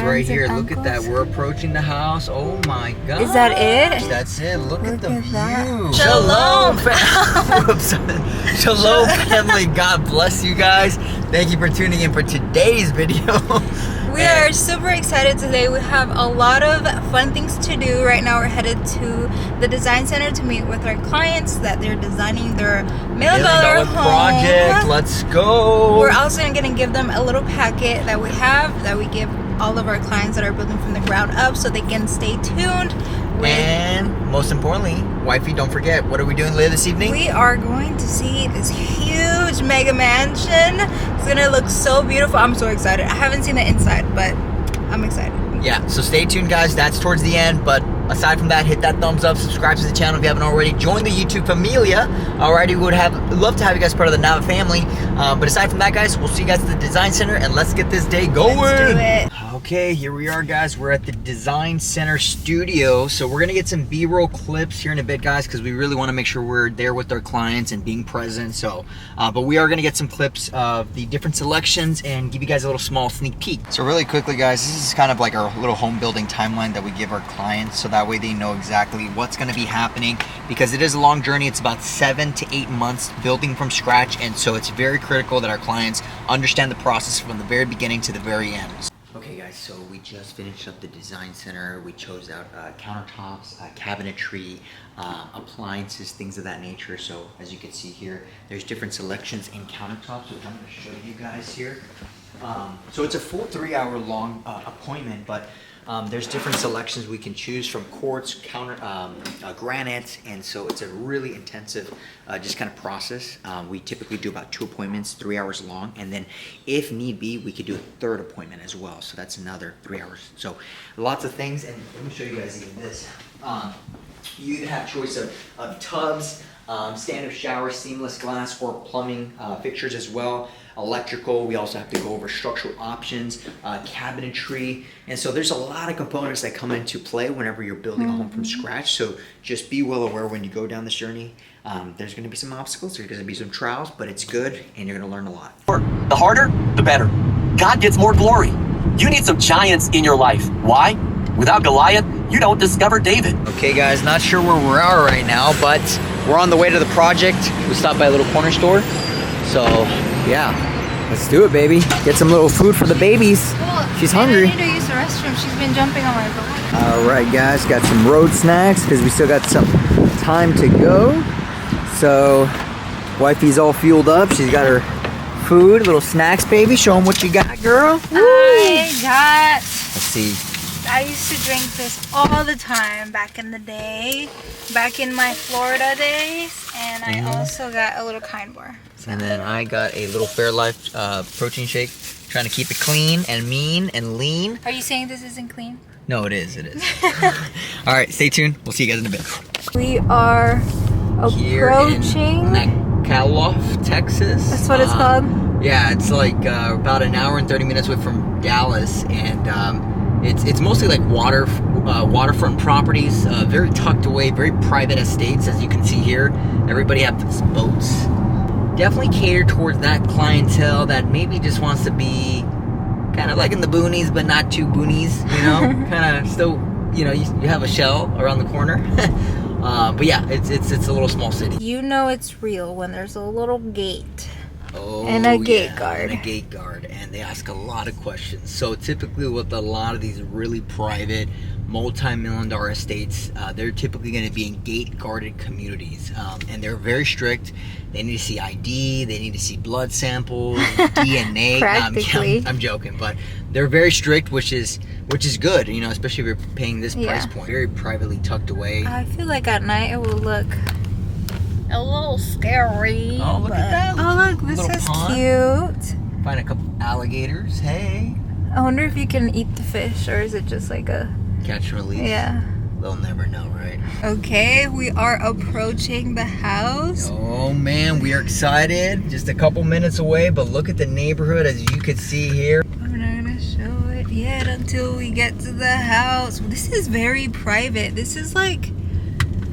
right here. Look at that. We're approaching the house. Oh my God. Is that it? That's it. Look at the view. That. Shalom. Shalom, family. God bless you guys. Thank you for tuning in for today's video. We are super excited today. We have a lot of fun things to do. Right now we're headed to the design center to meet with our clients that they're designing their million-dollar home project. Let's go. We're also going to give them a little packet that we have that we give all of our clients that are building from the ground up so they can stay tuned. And most importantly, wifey, don't forget, what are we doing later this evening? We are going to see this huge mega mansion. It's going to look so beautiful. I'm so excited. I haven't seen the inside, but I'm excited. Yeah, so stay tuned, guys. That's towards the end. But aside from that, hit that thumbs up, subscribe to the channel if you haven't already. Join the YouTube familia. Alrighty, we would love to have you guys part of the Nava family. But aside from that, guys, we'll see you guys at the design center, and let's get this day going. Let's do it. Okay, here we are, guys. We're at the design center studio. So we're gonna get some B-roll clips here in a bit, guys, because we really want to make sure we're there with our clients and being present. So, but we are gonna get some clips of the different selections and give you guys a little small sneak peek. So really quickly, guys, this is kind of like our little home building timeline that we give our clients, so that way they know exactly what's going to be happening, because it is a long journey. It's about 7 to 8 months building from scratch, and so it's very critical that our clients understand the process from the very beginning to the very end. Okay, guys, so we just finished up the design center. We chose out countertops, cabinetry, appliances, things of that nature. So as you can see here, there's different selections in countertops, which I'm going to show you guys here. So it's a full 3-hour long appointment, but there's different selections we can choose from: quartz, granite, and so it's a really intensive just kind of process. We typically do about 2 appointments, 3 hours long, and then if need be, we could do a third appointment as well. So that's another 3 hours. So lots of things, and let me show you guys even this. You either have choice of tubs, standard shower, seamless glass, or plumbing fixtures as well. Electrical, we also have to go over structural options, cabinetry, and so there's a lot of components that come into play whenever you're building a home from scratch. So just be well aware when you go down this journey. There's going to be some obstacles, there's going to be some trials, but it's good, and you're going to learn a lot. The harder, the better. God gets more glory. You need some giants in your life. Why? Without Goliath, you don't discover David. Okay, guys, not sure where we are right now, but we're on the way to the project. We stopped by a little corner store, so yeah, let's do it, baby. Get some little food for the babies. She's hungry. I need to use the restroom. She's been jumping on my butt. All right, guys, got some road snacks because we still got some time to go. So wifey's all fueled up. She's got her food, little snacks, baby. Show them what you got, girl. Let's see. I used to drink this all the time back in the day, back in my Florida days, and I also got a little Kind Bar. And then I got a little Fairlife protein shake, trying to keep it clean and mean and lean. Are you saying this isn't clean? No, it is, it is. All right, stay tuned. We'll see you guys in a bit. We are approaching here in McAuliffe, Texas. That's what it's called? Yeah, it's like about an hour and 30 minutes away from Dallas, and it's mostly like waterfront properties, very tucked away, very private estates, as you can see here. Everybody has boats. Definitely cater towards that clientele that maybe just wants to be kind of like in the boonies, but not too boonies, you know, kind of still, you know, you have a shell around the corner. But yeah, it's a little small city. You know it's real when there's a little gate. Oh, and a gate guard. And a gate guard, and they ask a lot of questions. So typically with a lot of these really private, multi-million-dollar estates, they're typically going to be in gate-guarded communities, and they're very strict. They need to see ID, they need to see blood samples, DNA. Practically. I'm joking, but they're very strict, which is good, you know, especially if you're paying this price point. Very privately tucked away. I feel like at night it will look a little scary. Oh, look at that. Oh, look, this is pond. cute. Find a couple alligators. Hey. I wonder if you can eat the fish, or is it just like a catch and release? Yeah. They'll never know, right? Okay, we are approaching the house. Oh man, we are excited. Just a couple minutes away, but look at the neighborhood, as you can see here. I'm not gonna show it yet until we get to the house. This is very private. This is like,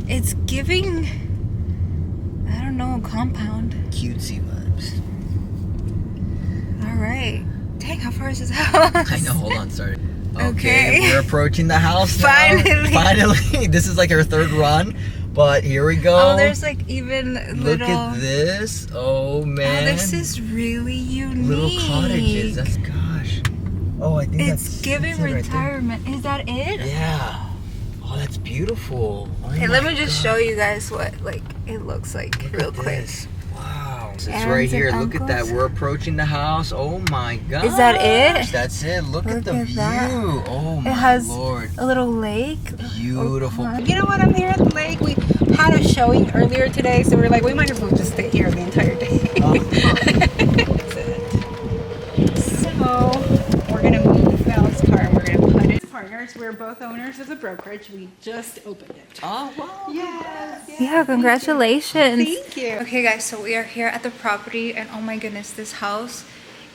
it's giving, I don't know, a compound. Cutesy vibes. All right. Dang, how far is this house? I know, hold on, sorry. Okay. We're approaching the house now. Finally. Finally. This is like our third run, but here we go. Oh, there's like even Look little. at this. Oh man. Oh, this is really unique. Little cottages. That's gosh. Oh, I think It's giving retirement. Is that it? Yeah. Oh, that's beautiful. Oh Okay, let my me just God. show you guys what like it looks like Look real at quick. this. Wow. It's Aunts right and here. Look at that. uncles. We're approaching the house. Oh my God. Is that it? That's it. Look at Look the at view. that. Oh It my has Lord. a little lake. Beautiful. You know what? I'm here at the lake. We had a showing earlier today, so we're like, we might as well just stay here the entire day. So we're gonna move Val's car and we're gonna put it. Partners, we're both owners of the brokerage. We just opened it. Oh wow. Yes. Yeah, congratulations. Thank you. Okay guys, so we are here at the property and oh my goodness, this house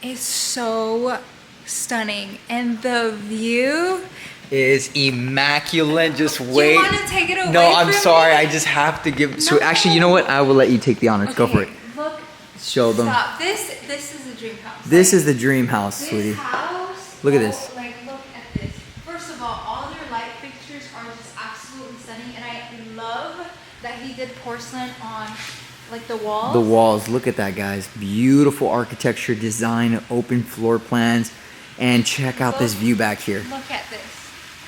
is so stunning and the view. Is immaculate. Just Do wait. you want to take it away? No, I'm from sorry. me? I just have to give. So No. actually, you know what? I will let you take the honors. Go for it. Okay, Look, Show them. stop. This is a dream house. This Like, is the dream house, this sweetie. house. Look at this. Like look at this. First of all their light fixtures are just absolutely stunning, and I love that he did porcelain on like the walls. The walls. Look at that, guys. Beautiful architecture, design, open floor plans, and check out this view back here. Look at this.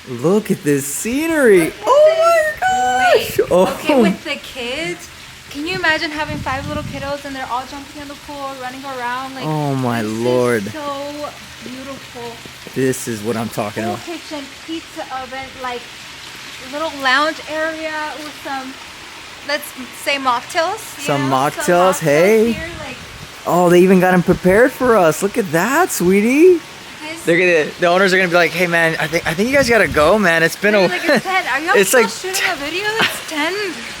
Look at this scenery. Look at Oh this my gosh. lake. Oh. Okay, with the kids, can you imagine having 5 little kiddos and they're all jumping in the pool, running around? Like, Oh my this is Lord. so beautiful. This is what I'm talking Full about. kitchen, pizza oven, like little lounge area with some, let's say mocktails. you Some know, mocktails, hey. Here, like Oh, they even got them prepared for us. Look at that, sweetie. this. They're gonna. The owners are gonna be like, "Hey, man, I think you guys gotta go, man. It's been a." Like it's 10. Are y'all It's still like shooting a video? It's 10.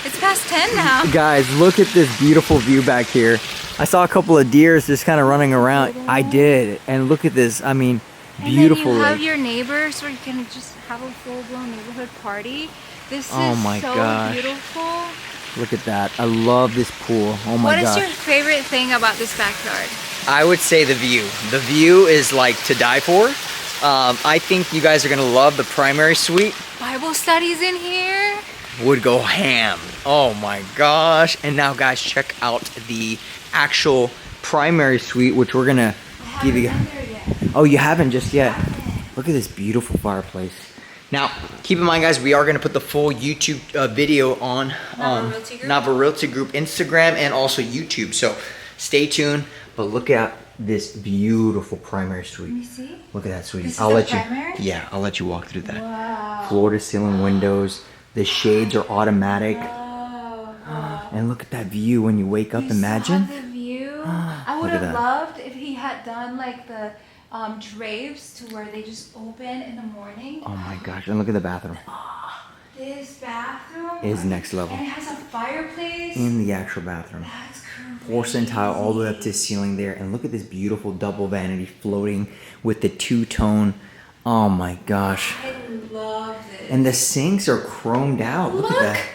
It's past 10 now. Guys, look at this beautiful view back here. I saw a couple of deers just kind of running around. I did, and look at this. I mean, beautiful And then you have lake. your neighbors where you can just have a full-blown neighborhood party. This Oh is my so gosh. beautiful. Look at that. I love this pool. Oh my What is gosh. your favorite thing about this backyard? I would say the view. The view is like to die for. I think you guys are gonna love the primary suite. Bible studies in here. Would go ham. Oh my gosh. And now guys, check out the actual primary suite, which we're gonna give you. Haven't been there yet. Oh, you haven't just yet. Look at this beautiful fireplace. Now, keep in mind, guys, we are gonna put the full YouTube video on Nava Realty Group? Nava Realty Group Instagram and also YouTube. So stay tuned. But look at this beautiful primary suite. Let me see. Look at that, sweetie. This is I'll the let primary? you. Yeah, I'll let you walk through that. Wow. Floor to ceiling windows. The shades are automatic. Oh. And look at that view when you wake up. You Imagine. saw the view. I would Look at have that. loved if he had done like the drapes to where they just open in the morning. Oh my gosh! And look at the bathroom. This bathroom Is next level. and it has a fireplace. In the actual bathroom. That's crazy. Porcelain tile all the way up to the ceiling there. And look at this beautiful double vanity floating with the two-tone. Oh my gosh. I love this. And the sinks are chromed out. Look at Look. that.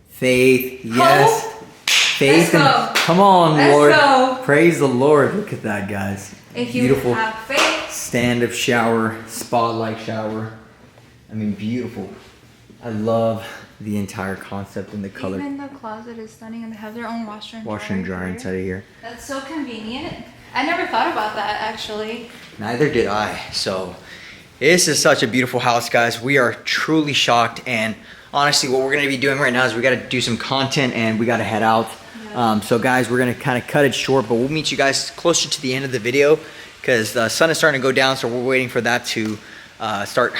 Faith, yes. Faith Let's and go. come on, Let's Lord. go. Praise the Lord. Look at that, guys. If you Beautiful have faith. stand-up shower, spa-like shower. I mean, beautiful. I love the entire concept and the color. Even the closet is stunning, and they have their own washer and dryer. Washer and dryer here. inside of here. That's so convenient. I never thought about that actually. Neither did I. So this is such a beautiful house, guys. We are truly shocked, and honestly, what we're gonna be doing right now is we gotta do some content and we gotta head out. So guys, we're gonna kind of cut it short, but we'll meet you guys closer to the end of the video because the sun is starting to go down, so we're waiting for that to start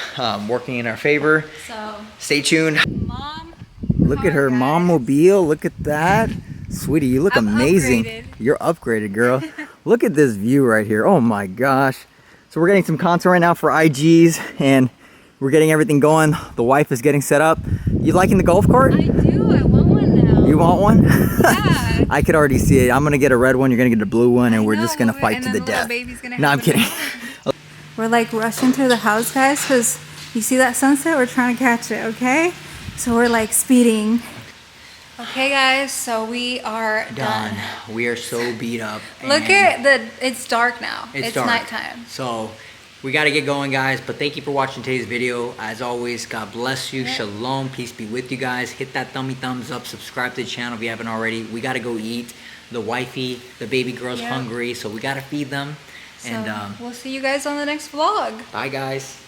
working in our favor. So, Stay tuned. mom. Look at her guys. mom mobile. Look at that. Sweetie, you look I'm amazing. upgraded. You're upgraded, girl. Look at this view right here. Oh my gosh. So we're getting some content right now for IGs and we're getting everything going. The wife is getting set up. You liking the golf cart? I do. I want one now. You want one? Yeah. I could already see it. I'm gonna get a red one. You're gonna get a blue one, and I we're know, just gonna and fight to then the little death. baby's gonna No, I'm have kidding. the We're like rushing through the house, guys, because you see that sunset? We're trying to catch it, okay? So we're like speeding. Okay, guys, so we are done. We are so beat up. Look and at it's dark now. It's dark. nighttime. So We got to get going, guys. But thank you for watching today's video. As always, God bless you. Shalom. Peace be with you guys. Hit that thumbs up. Subscribe to the channel if you haven't already. We got to go eat. The wifey, the baby girl's hungry, so we got to feed them. So we'll see you guys on the next vlog. Bye, guys.